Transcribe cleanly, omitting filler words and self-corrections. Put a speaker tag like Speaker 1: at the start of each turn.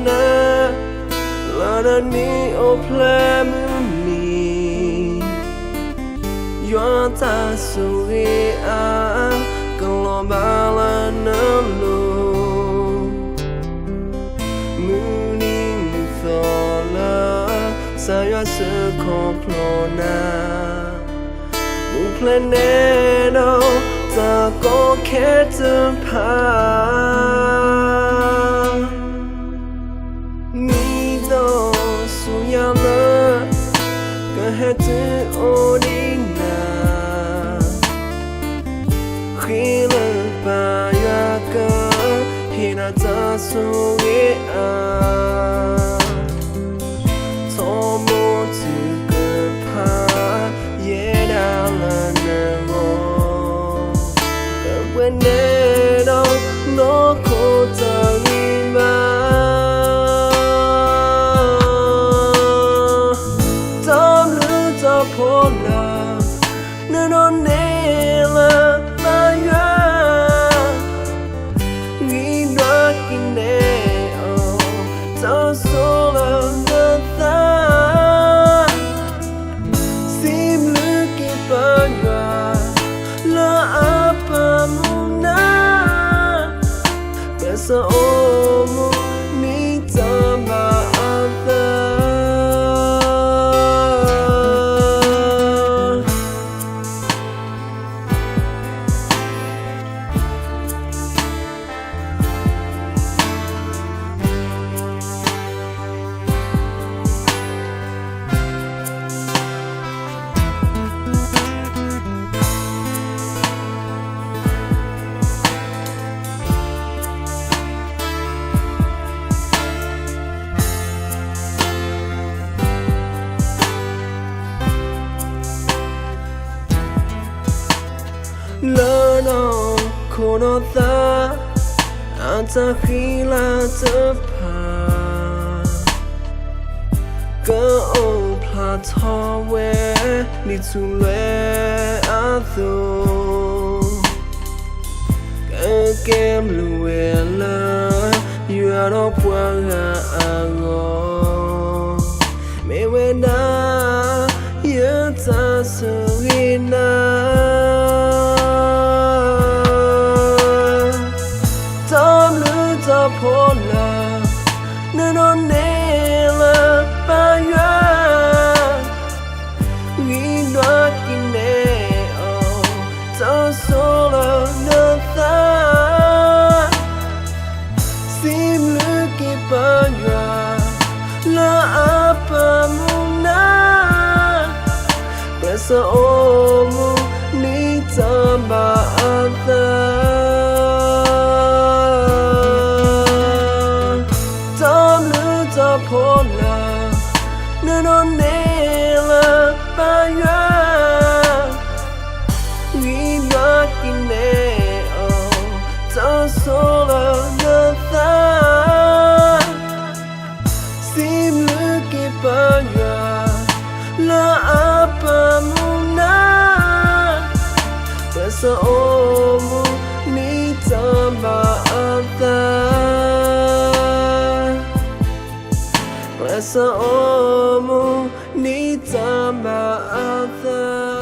Speaker 1: na la ni o ple ni yo ta su a con ba la na lo mu ni so la sa yo se complona mu ple no ta có khẽ chân pa mi do su ya la ka he tu o ni na khi la pa ya ka hi na ta su ye a so mo tu ka pa ye da la na mo when no kota lima tam lu ta pona no ne la ma ya ni na kine o ta sola na ta sim lu ki pa ya la apa sa omu mi tamba ata lỡ nó khổ nó ta anh ta khi là tập hà cơ ô pha thọ về đi tu lệ á tu cơ kem lùe lơ yêu nó qua à ngô mẹ về na yêu ta sự na pola no ne la pa ya ni no kine o ta sola na ta sim lu ki pa ya la apa muna pesa o mu ni tamba ata pola no ne la pa ya ni na kine o ta sola na ta sim lu ki pa ya la apa muna pesa o mu ni tamba ata sa omu ni tamba ata